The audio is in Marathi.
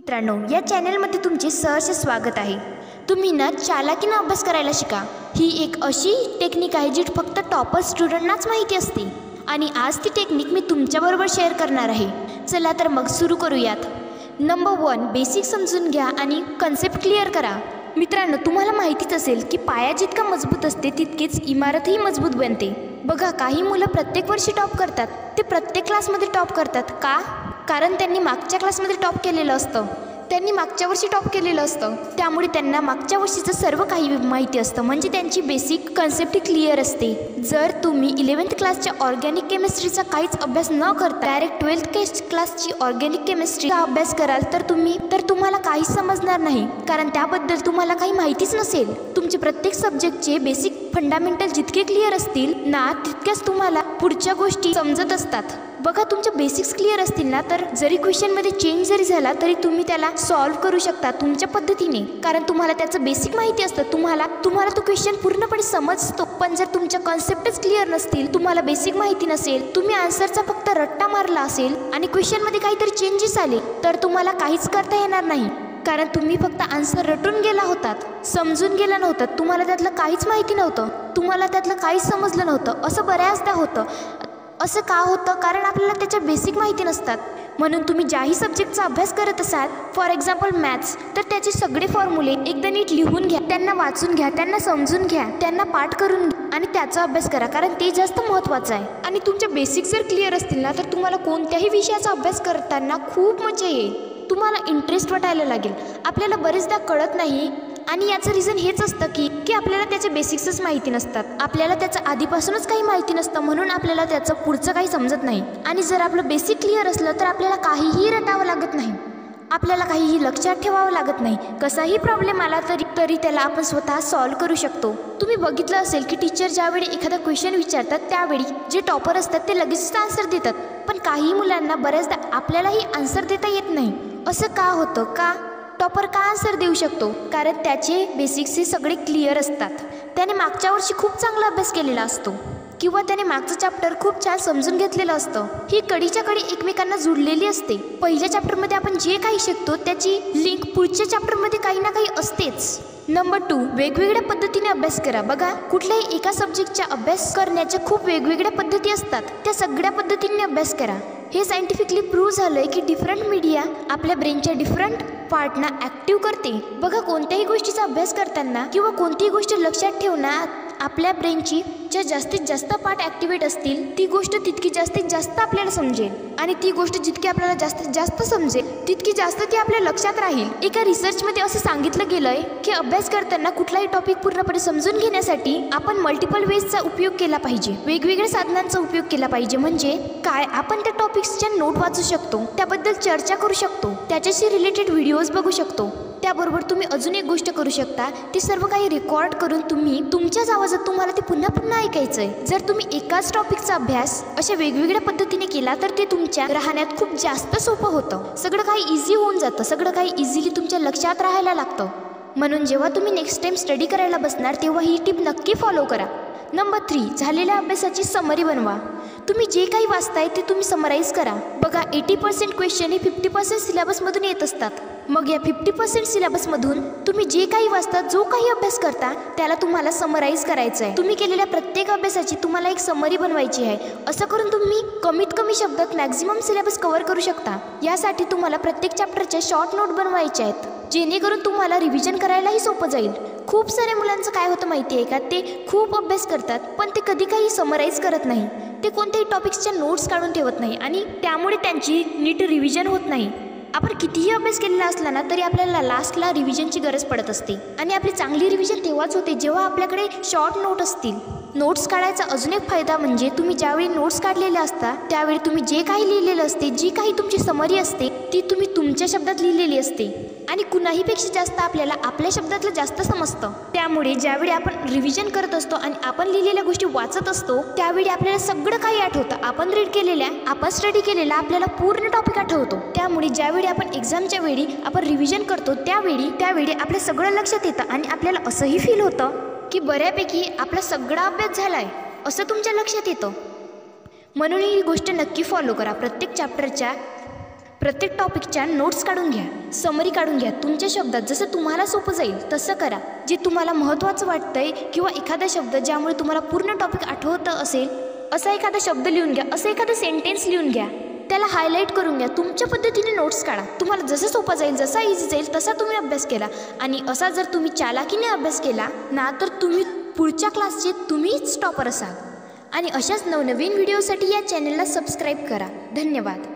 मित्रांनो, या चॅनलमध्ये तुमचे सहर्ष स्वागत आहे। तुम्ही ना चालाकीने अभ्यास करायला शिका। ही एक अशी टेक्निक आहे जी फक्त टॉपर स्टुडंटनाच माहिती असते आणि आज ती टेक्निक मी तुमच्याबरोबर शेअर करणार आहे। चला तर मग सुरू करूयात। नंबर 1, बेसिक समजून घ्या आणि कन्सेप्ट क्लिअर करा। मित्रांनो, तुम्हाला माहितीच असेल की पाया जितका मजबूत असते तितकेच इमारतही मजबूत बनते। बघा, काही मुलं प्रत्येक वर्षी टॉप करतात, ते प्रत्येक क्लासमध्ये टॉप करतात का? कारण त्यांनी मागच्या क्लासमध्ये टॉप केलेलं असतं, त्यांनी मागच्या वर्षी टॉप केलेलं असतं, त्यामुळे त्यांना मागच्या वर्षीचं सर्व काही माहिती असतं, म्हणजे त्यांची बेसिक कन्सेप्ट क्लिअर असते। जर तुम्ही 11th क्लासच्या ऑर्गॅनिक केमिस्ट्रीचा काहीच अभ्यास न करता डायरेक्ट 12th क्लासची ऑर्गॅनिक केमिस्ट्रीचा अभ्यास कराल तर तुम्हाला काहीच समजणार नाही, कारण त्याबद्दल तुम्हाला काही माहितीच नसेल। तुमचे प्रत्येक सब्जेक्टचे बेसिक फंडामेंटल जितके क्लिअर असतील ना, तितक्याच तुम्हाला पुढच्या गोष्टी समजत असतात। बघा, तुमचे बेसिक्स क्लिअर असतील ना, तर जरी क्वेश्चनमध्ये चेंज जरी झाला तरी तुम्ही त्याला सॉल्व करू शकता तुमच्या पद्धतीने, कारण तुम्हाला त्याचं बेसिक माहिती असतं, तुम्हाला तो क्वेश्चन पूर्णपणे समजतो। पण जर तुमच्या कन्सेप्टच क्लिअर नसतील, तुम्हाला बेसिक माहिती नसेल, तुम्ही आन्सरचा फक्त रट्टा मारला असेल आणि क्वेश्चनमध्ये काहीतरी चेंजेस आले तर तुम्हाला काहीच करता येणार नाही, कारण तुम्ही फक्त आन्सर रटून गेला होतात, समजून गेला नव्हतं, तुम्हाला त्यातलं काहीच माहिती नव्हतं, तुम्हाला त्यातलं काहीच समजलं नव्हतं। असं बऱ्याचदा होतं। असं का होतं? कारण आपल्याला त्याच्या बेसिक माहिती नसतात। म्हणून तुम्ही ज्याही सब्जेक्टचा अभ्यास करत असाल, फॉर एक्झाम्पल मॅथ्स, तर त्याचे सगळे फॉर्म्युले एकदा नीट लिहून घ्या, त्यांना वाचून घ्या, त्यांना समजून घ्या, त्यांना पाठ करून घ्या आणि त्याचा अभ्यास करा, कारण ते जास्त महत्त्वाचं आहे। आणि तुमच्या बेसिक जर क्लिअर असतील ना, तर तुम्हाला कोणत्याही विषयाचा अभ्यास करताना खूप मजा येईल, तुम्हाला इंटरेस्ट वाटायला लागेल। आपल्याला बरेचदा कळत नाही आणि याचं रिझन हेच असतं की आपल्याला त्याचे बेसिक्सच माहिती नसतात, आपल्याला त्याचं आधीपासूनच काही माहिती नसतं, म्हणून आपल्याला त्याचं पुढचं काही समजत नाही। आणि जर आपलं बेसिक क्लिअर असलं तर आपल्याला काहीही रटावं लागत नाही, आपल्याला काहीही लक्षात ठेवावं लागत नाही। कसाही प्रॉब्लेम आला तरी त्याला आपण स्वतः सॉल्व करू शकतो। तुम्ही बघितलं असेल की टीचर ज्यावेळी एखादा क्वेश्चन विचारतात त्यावेळी जे टॉपर असतात ते लगेचच आन्सर देतात, पण काही मुलांना बऱ्याचदा आपल्यालाही आन्सर देता येत नाही। असं का होतं? का टॉपर का आन्सर देऊ शकतो? कारण त्याचे बेसिक्स हे सगळे क्लिअर असतात, त्याने मागच्या वर्षी खूप चांगला अभ्यास केलेला असतो किंवा त्याने मागचं चॅप्टर खूप छान समजून घेतलेलं असतं। ही कड़ीच्या कडी एकमेकांना जुळलेली असते। पहिल्या चॅप्टरमध्ये आपण जे काही शिकतो त्याची लिंक पुढच्या चॅप्टरमध्ये काही ना काही असतेच। नंबर 2, वेगवेगळ्या पद्धतीने अभ्यास करा। बघा, कुठल्याही एका सब्जेक्टचा अभ्यास करण्याच्या खूप वेगवेगळ्या पद्धती असतात, त्या सगळ्या पद्धतींनी अभ्यास करा। हे सायंटिफिकली प्रूव्ह झालंय की डिफरंट मीडिया आपल्या ब्रेनच्या डिफरंट पार्टना ॲक्टिव्ह करते। बघा, कोणत्याही गोष्टीचा अभ्यास करताना किंवा कोणतीही गोष्ट लक्षात ठेवणार, आपल्या ब्रेनची ज्या जास्तीत जास्त पार्ट ॲक्टिवेट असतील ती गोष्ट तितकी जास्तीत जास्त आपल्याला समजेल, आणि ती गोष्ट जितकी आपल्याला जास्तीत जास्त समजेल तितकी जास्त ती आपल्या लक्षात राहील। एका रिसर्चमध्ये असं सांगितलं गेलंय की अभ्यास करताना कुठलाही टॉपिक पूर्णपणे समजून घेण्यासाठी आपण मल्टिपल वेजचा उपयोग केला पाहिजे, वेगवेगळ्या साधनांचा उपयोग केला पाहिजे। म्हणजे काय? आपण त्या टॉपिक्सच्या नोट वाचू शकतो, त्याबद्दल चर्चा करू शकतो, त्याच्याशी रिलेटेड व्हिडिओज बघू शकतो। त्याबरोबर तुम्ही अजून एक गोष्ट करू शकता, ते सर्व काही रेकॉर्ड करून तुम्ही तुमच्याच आवाजात तुम्हाला ते पुन्हा पुन्हा ऐकायचंय। जर तुम्ही एकाच टॉपिकचा अभ्यास अशा वेगवेगळ्या पद्धतीने केला तर ते तुमच्या राहण्यात खूप जास्त सोपं होतं, सगळं काही इझी होऊन जातं, सगळं काही इझिली तुमच्या लक्षात राहायला लागतं। म्हणून जेव्हा तुम्ही नेक्स्ट टाइम स्टडी करायला बसणार तेव्हा ही टिप नक्की फॉलो करा। नंबर 3, झालेल्या अभ्यासाची समरी बनवा। तुम्ही जे काही वाचताय ते तुम्ही समराईज करा। बघा, 80% क्वेश्चन हे 50% सिलेबसमधून येत असतात, मग या 50% सिलेबसमधून तुम्ही जे काही वाचता, जो काही अभ्यास करता, त्याला तुम्हाला समराईज करायचं आहे। तुम्ही केलेल्या प्रत्येक अभ्यासाची तुम्हाला एक समरी बनवायची आहे। असं करून तुम्ही कमीत कमी शब्दात मॅक्झिमम सिलेबस कव्हर करू शकता। यासाठी तुम्हाला प्रत्येक चॅप्टरच्या शॉर्ट नोट बनवायच्या आहेत, जेणेकरून तुम्हाला रिव्हिजन करायलाही सोपं जाईल। खूप साऱ्या मुलांचं काय होतं माहिती आहे का, ते खूप अभ्यास करतात पण ते कधी काही समराईज करत नाही, ते कोणत्याही टॉपिक्सच्या नोट्स काढून ठेवत नाही आणि त्यामुळे त्यांची नीट रिव्हिजन होत नाही। आपण कितीही अभ्यास केलेला असला ना तरी आपल्याला लास्टला रिव्हिजनची गरज पडत असते, आणि आपली चांगली रिव्हिजन तेव्हाच होते जेव्हा आपल्याकडे शॉर्ट नोट असतील। नोट्स काढायचा अजून एक फायदा म्हणजे तुम्ही ज्यावेळी नोट्स काढलेले असता त्यावेळी तुम्ही जे काही लिहिलेलं असते, जी काही तुमची समरी असते ती तुम्ही तुमच्या शब्दात लिहिलेली असते, आणि कुणाहीपेक्षा जास्त आपल्याला आपल्या शब्दातलं जास्त समजतं। त्यामुळे ज्यावेळी आपण रिव्हिजन करत असतो आणि आपण लिहिलेल्या गोष्टी वाचत असतो त्यावेळी आपल्याला सगळं काही आठवतं, आपण रीड केलेल्या, आपण स्टडी केलेला आपल्याला पूर्ण टॉपिक आठवतो। त्यामुळे ज्यावेळी आपण एक्झामच्या वेळी आपण रिव्हिजन करतो त्यावेळी आपलं सगळं लक्षात येतं आणि आपल्याला असंही फील होतं की बऱ्यापैकी आपला सगळा अभ्यास झालाय असं तुमच्या लक्षात येतं। म्हणून ही गोष्ट नक्की फॉलो करा। प्रत्येक चॅप्टरच्या प्रत्येक टॉपिकच्या नोट्स काढून घ्या, समरी काढून घ्या. तुमच्या शब्दात जसं तुम्हाला सोपं जाईल तसं करा. जे तुम्हाला महत्त्वाचं वाटतंय किंवा एखादा शब्द ज्यामुळे तुम्हाला पूर्ण टॉपिक आठवतं असेल असा एखादा शब्द लिहून घ्या, असं एखादं सेंटेन्स लिहून घ्या, त्याला हायलाईट करून घ्या. तुमच्या पद्धतीने नोट्स काढा. तुम्हाला जसं सोपं जाईल, जसा इझी जाईल तसा तुम्ही अभ्यास केला. आणि असा जर तुम्ही चालाकीने अभ्यास केला ना तर तुम्ही पुढच्या क्लासचे तुम्हीच टॉपर असाल. आणि अशाच नवनवीन व्हिडिओसाठी या चॅनलला सबस्क्राईब करा. धन्यवाद.